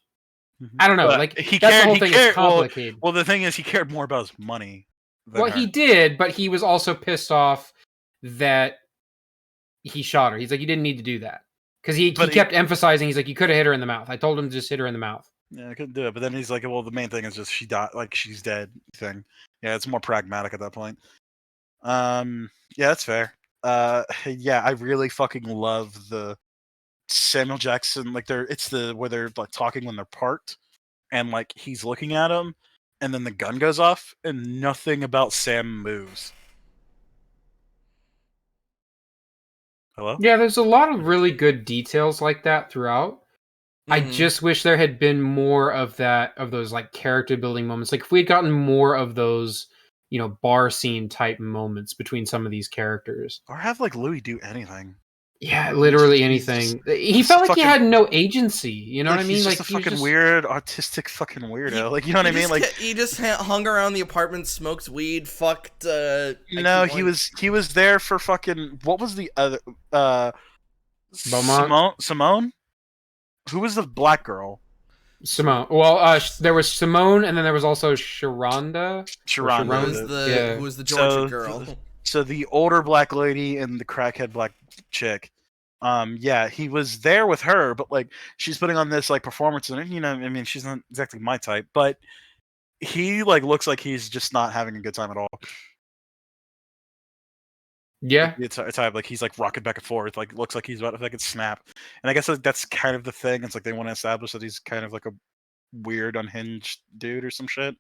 I don't know. But like he that's cared, the whole he thing. cared, Is complicated. Well, the thing is, he cared more about his money. Well, he did, but he was also pissed off that he shot her. He's like, you didn't need to do that. Because he kept emphasizing, he's like, you could have hit her in the mouth. I told him to just hit her in the mouth. Yeah, I couldn't do it. But then he's like, well, the main thing is just she died, like she's dead thing. Yeah, it's more pragmatic at that point. Yeah, that's fair. Yeah, I really fucking love the Samuel Jackson, like where they're like talking when they're parked, and like he's looking at him, and then the gun goes off, and nothing about Sam moves. Hello? Yeah, there's a lot of really good details like that throughout. I just wish there had been more of those like character building moments. Like if we had gotten more of those, bar scene type moments between some of these characters. Or have like Louis do anything. Yeah, literally He's anything. He felt like he had no agency. You know what I mean? He's Like just a fucking weird, autistic fucking weirdo. Like, you know what I mean? Like he just hung around the apartment, smoked weed, fucked. No, he was there for fucking. What was the other? Simone. Who was the black girl? Simone. Well, there was Simone, and then there was also Sharonda. Sharonda. Who was the Georgia girl? So the older black lady and the crackhead black chick. Yeah, he was there with her, but like she's putting on this like performance, and I mean, she's not exactly my type, but he like looks like he's just not having a good time at all. Yeah, it's like he's like rocking back and forth, like looks like he's about to fucking snap. And I guess that's kind of the thing. It's like they want to establish that he's kind of like a weird, unhinged dude or some shit.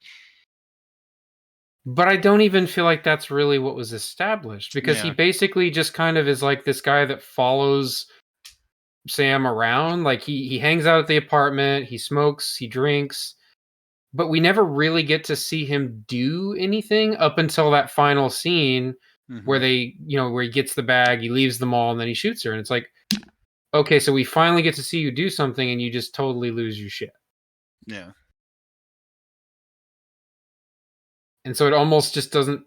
But I don't even feel like that's really what was established, because he basically just kind of is like this guy that follows Sam around. Like he hangs out at the apartment, he smokes, he drinks, but we never really get to see him do anything up until that final scene where where he gets the bag, he leaves the mall, and then he shoots her. And it's like, okay, so we finally get to see you do something, and you just totally lose your shit. Yeah. And so it almost just doesn't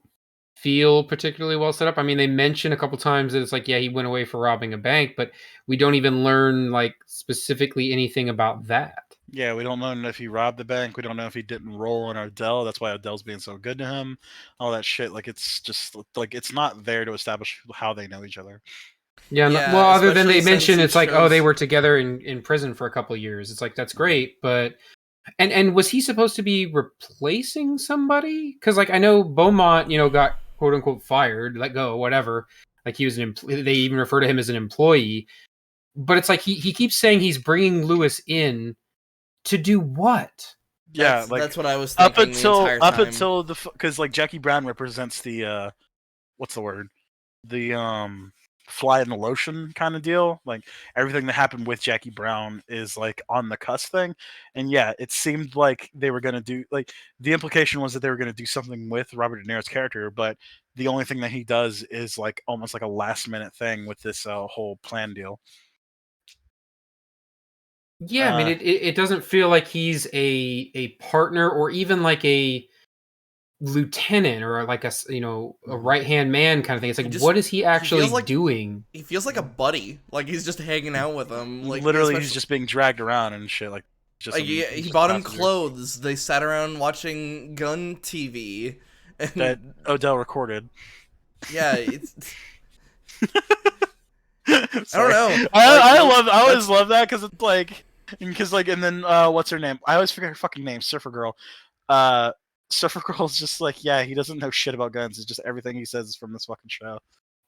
feel particularly well set up. I mean, they mention a couple times that it's like, yeah, he went away for robbing a bank, but we don't even learn like specifically anything about that. Yeah, we don't know if he robbed the bank. We don't know if he didn't roll on Odell. That's why Odell's being so good to him. All that shit. Like, it's just like it's not there to establish how they know each other. Yeah. Well, other than they mention it's like, oh, they were together in prison for a couple of years. It's like, that's great, but and was he supposed to be replacing somebody? Because like I know Beaumont, got quote unquote fired, let go, whatever. Like he was they even refer to him as an employee. But it's like he keeps saying he's bringing Lewis in to do what? Yeah, that's what I was thinking up until because like Jackie Brown represents the what's the word? The fly in the lotion kind of deal. Like everything that happened with Jackie Brown is like on the cusp thing. And yeah, it seemed like they were gonna do like the implication was that they were gonna do something with Robert De Niro's character, but the only thing that he does is like almost like a last minute thing with this whole plan deal. Yeah, I mean, it doesn't feel like he's a partner or even like a lieutenant or like a right hand man kind of thing. It's like, what is he actually doing? He feels like a buddy. Like he's just hanging out with him. Like literally, he's just being dragged around and shit. Like just he bought him clothes. They sat around watching gun TV. That Odell recorded. Yeah, it's. I don't know. I always love that because it's like, and then what's her name? I always forget her fucking name. Surfer Girl. Surfer Girl's just like, yeah, he doesn't know shit about guns. It's just everything he says is from this fucking show.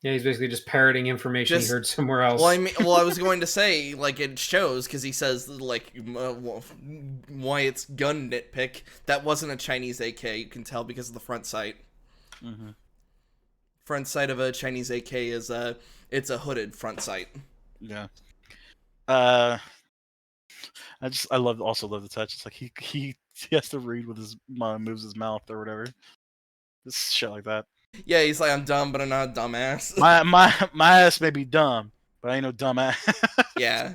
Yeah, he's basically just parroting information he heard somewhere else. Well, I was going to say, like, it shows because he says like Wyatt's gun nitpick. That wasn't a Chinese AK. You can tell because of the front sight. Mm-hmm. Front sight of a Chinese AK is it's a hooded front sight. Yeah. I also love the touch. It's like he has to read with his moves his mouth or whatever. Just shit like that. Yeah, he's like, I'm dumb, but I'm not a dumbass. my ass may be dumb, but I ain't no dumbass. Yeah.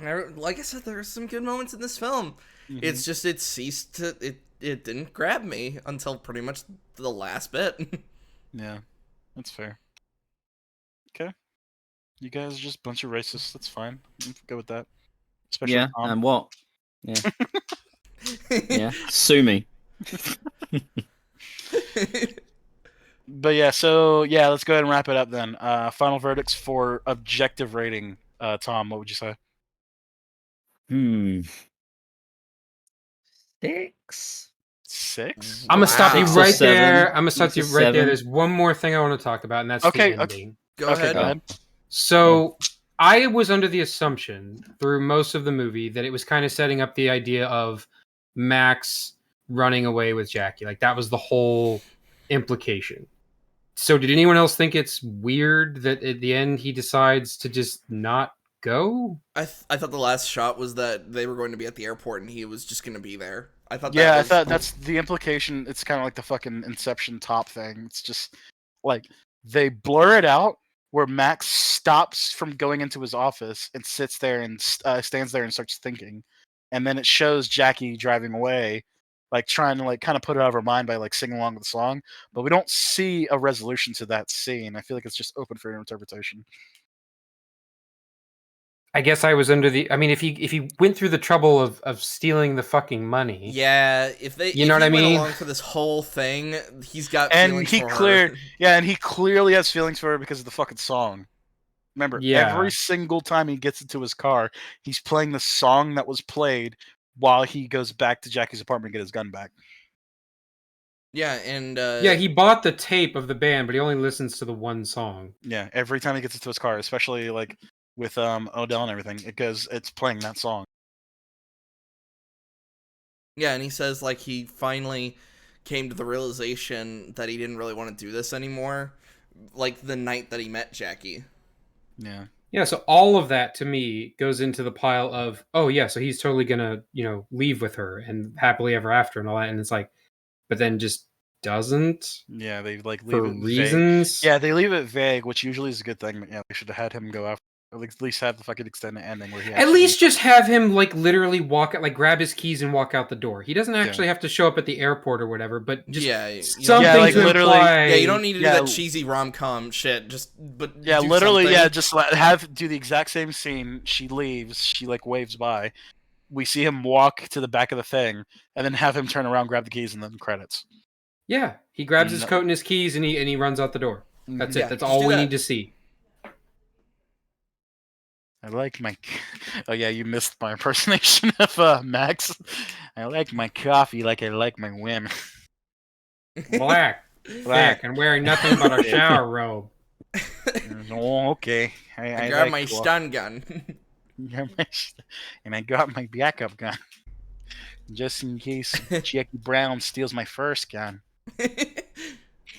Like I said, there are some good moments in this film. Mm-hmm. It's just it didn't grab me until pretty much the last bit. Yeah, that's fair. Okay. You guys are just a bunch of racists. That's fine. I'm good with that. Especially and what? Yeah. Yeah. Sue me. But yeah, so yeah, let's go ahead and wrap it up then. Final verdicts for objective rating. Tom, what would you say? 6? I'm gonna stop you right there. I'm gonna stop you right there. There's one more thing I want to talk about, and that's the ending. Go ahead. So I was under the assumption through most of the movie that it was kind of setting up the idea of Max running away with Jackie. Like that was the whole implication. So did anyone else think it's weird that at the end he decides to just not go? I thought the last shot was that they were going to be at the airport and he was just going to be there. I thought. Yeah, I thought that's the implication. It's kind of like the fucking Inception top thing. It's just like they blur it out where Max stops from going into his office and sits there and stands there and starts thinking, and then it shows Jackie driving away, like trying to like kind of put it out of her mind by like singing along with the song, but we don't see a resolution to that scene. I feel like it's just open for interpretation. I guess I was under the. I mean, if he went through the trouble of stealing the fucking money, yeah. If they, you know what I mean, went along for this whole thing, he's got and feelings he for cleared, her. yeah, and he clearly has feelings for her because of the fucking song. Remember, every single time he gets into his car, he's playing the song that was played while he goes back to Jackie's apartment and get his gun back. Yeah, and yeah, he bought the tape of the band, but he only listens to the one song. Yeah, every time he gets into his car, especially like with Odell and everything, it's playing that song. Yeah, and he says like he finally came to the realization that he didn't really want to do this anymore, like the night that he met Jackie. Yeah. Yeah, so all of that to me goes into the pile of, oh yeah, so he's totally gonna, leave with her and happily ever after and all that, and it's like, but then just doesn't. Yeah, they like leave for it reasons. Vague. Yeah, they leave it vague, which usually is a good thing. But yeah, they should have had him go after. At least have the fucking extended ending where he. At least just have him like literally walk out, like grab his keys and walk out the door. He doesn't actually have to show up at the airport or whatever, but just something like to literally. imply. Yeah, you don't need to do that cheesy rom-com shit. Just literally, something. Just do the exact same scene. She leaves. She like waves by. We see him walk to the back of the thing, and then have him turn around, grab the keys, and then credits. Yeah, he grabs his coat and his keys, and he runs out the door. That's it. That's all we need to see. I like my. Oh yeah, you missed my impersonation of Max. I like my coffee like I like my women. Black, and wearing nothing but a shower robe. Oh, okay. I grabbed my stun gun. And I got my backup gun, just in case Jackie Brown steals my first gun.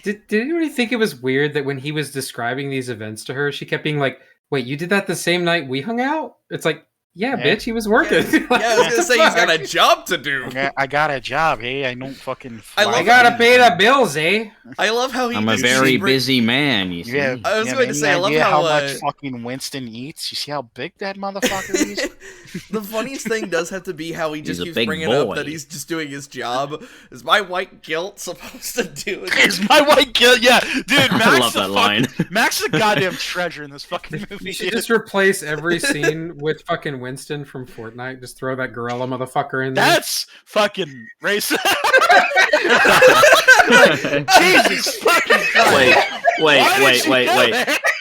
Did anybody think it was weird that when he was describing these events to her, she kept being like, wait, you did that the same night we hung out? It's like, yeah, bitch, he was working. Yeah, I was gonna say he's got a job to do. I got a job, hey. I don't fucking. I gotta pay the bills, eh? I love how I'm a very busy man. You see. Yeah, I was going to say, I love how much fucking Winston eats. You see how big that motherfucker is. The funniest thing does have to be how he just keeps bringing up that he's just doing his job. Is my white guilt supposed to do it? Is my white guilt? Yeah, dude. Max I love that line. Max is a goddamn treasure in this fucking movie. You should just replace every scene with fucking Winston from Fortnite. Just throw that gorilla motherfucker in there. That's fucking racist. Jesus fucking Christ. Wait.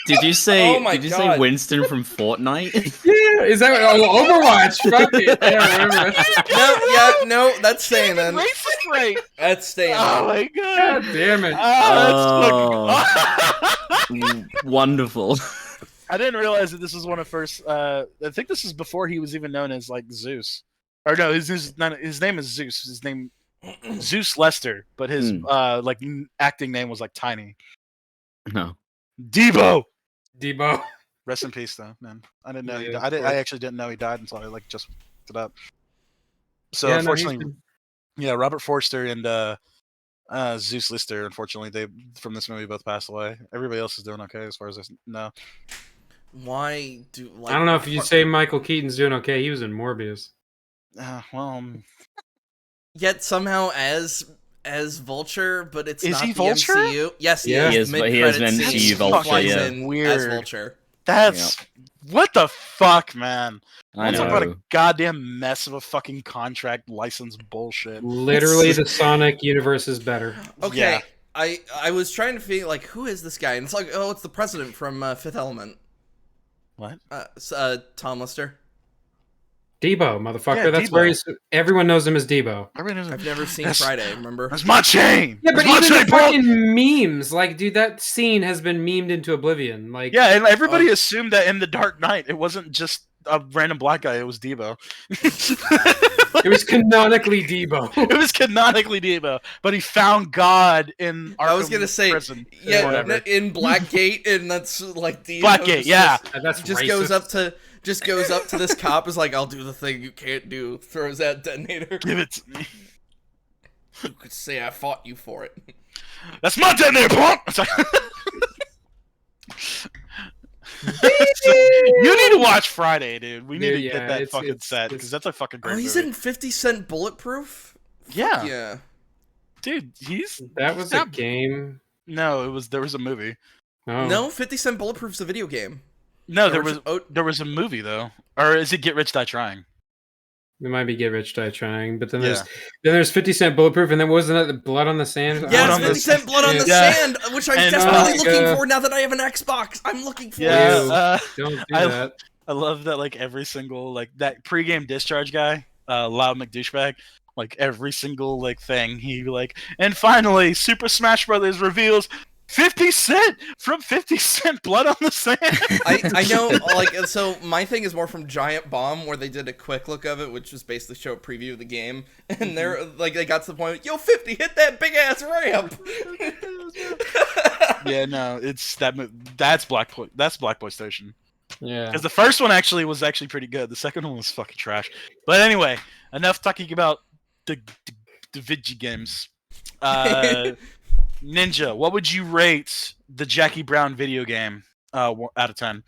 Did you say? Oh my did you God. say Winston from Fortnite? Yeah, is that Overwatch? Fuck it. Yeah, no, that's staying then. Racist rate. That's staying. Oh my God. God damn it. Wonderful. I didn't realize that this was one of first. I think this is before he was even known as like Zeus, or no, his name is Zeus. His name Zeus Lester, but his like acting name was like Tiny. No. Debo. Rest in peace, though, man. I didn't know. Yeah, I actually didn't know he died until I like just looked it up. So unfortunately, Robert Forster and Zeus Lister, unfortunately, they from this movie both passed away. Everybody else is doing okay as far as I know. Why do I don't know if you say Michael Keaton's doing okay. He was in Morbius. Yet somehow as Vulture, but it's is not he the Vulture? MCU. Yes, he is. He is Mid-credit MCU scene, Vulture. flies Yeah. in Weird. as Vulture. That's what the fuck, man. I know. Talk about a goddamn mess of a fucking contract license bullshit. Literally, the Sonic universe is better. Okay, Yeah. I was trying to figure like who is this guy, and it's like it's the president from Fifth Element. What? Tom Lister. Debo, motherfucker. Yeah, That's Debo. where everyone knows him as Debo. I've never seen Friday. Remember? That's my chain. Yeah, but That's even my the chain, fucking memes, like, dude, that scene has been memed into oblivion. Like, yeah, and everybody assumed that in The Dark Knight, it wasn't just a random black guy; it was Debo. It was canonically Debo. It was canonically Debo, but he found God in Arkham I was gonna say, prison. yeah, in Blackgate, and that's like Debo. Blackgate, yeah. That's just racist. goes up to this cop, is like, "I'll do the thing you can't do." Throws that detonator. Give it to me. You could say I fought you for it. That's my detonator, punk! You need to watch Friday, dude. We need to get that fucking set, because that's a fucking great he's movie. in 50 Cent Bulletproof? Yeah. Yeah. Dude, That was a game. No, there was a movie. Oh. No, 50 Cent Bulletproof's a video game. No, there was a movie though. Or is it Get Rich Die Trying? It might be Get Rich Die Trying, but then there's 50 Cent Bulletproof, and then wasn't that Blood on the Sand? Yeah, it's 50 Cent Blood on the Sand, which I'm desperately looking for now that I have an Xbox. I'm looking for it. Don't do that. I love that, like, every single, like, that pregame discharge guy, Loud McDouchebag, like, every single, like, thing, he, like, and finally, Super Smash Brothers reveals 50 Cent from 50 Cent Blood on the Sand. I know, like, so my thing is more from Giant Bomb, where they did a quick look of it, which was basically show a preview of the game, and they're, like, they got to the point, yo, 50, hit that big-ass ramp! Yeah, no, that's Black Boy Station. Yeah. Because the first one was actually pretty good. The second one was fucking trash. But anyway, enough talking about the video games. Ninja, what would you rate the Jackie Brown video game out of 10?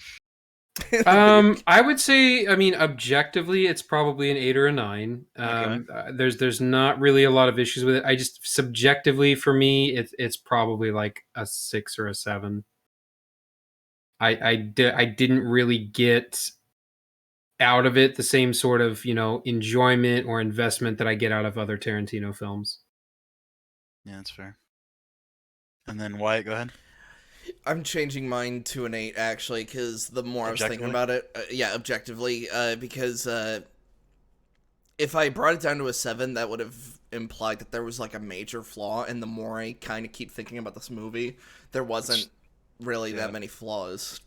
I would say, I mean, objectively, it's probably an 8 or a 9. There's not really a lot of issues with it. I just subjectively, for me, it's probably like a 6 or a 7. I didn't really get out of it the same sort of, enjoyment or investment that I get out of other Tarantino films. Yeah, that's fair. And then Wyatt, go ahead. I'm changing mine to an 8, actually, because the more I was thinking about it, objectively, because if I brought it down to a 7, that would have implied that there was, like, a major flaw, and the more I kind of keep thinking about this movie, there wasn't really that many flaws.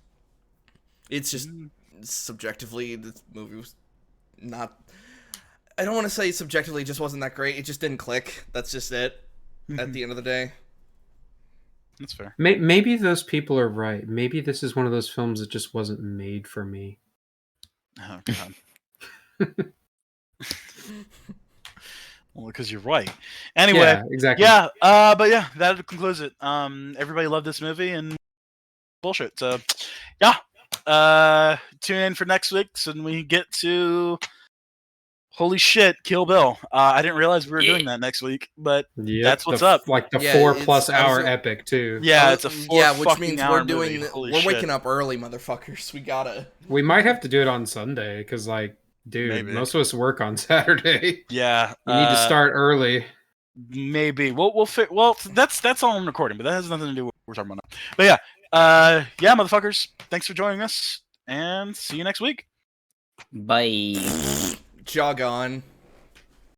It's just, subjectively, this movie was not... I don't want to say subjectively it just wasn't that great, it just didn't click. That's just it, at the end of the day. That's fair. Maybe those people are right. Maybe this is one of those films that just wasn't made for me. Oh, God. Well, because you're right. Anyway. Yeah, exactly. Yeah, but yeah, that concludes it. Everybody loved this movie and bullshit. So, yeah. Tune in for next week so when we get to... Holy shit, Kill Bill. I didn't realize we were doing that next week, but that's what's up. Like the 4+ hour epic, too. Yeah, it's a 4 which means we're waking up early, motherfuckers. We gotta... We might have to do it on Sunday, because, like, dude, most of us work on Saturday. Yeah. You need to start early. Maybe. Well, that's all I'm recording, but that has nothing to do with what we're talking about now. But yeah, motherfuckers, thanks for joining us, and see you next week. Bye. Jog on.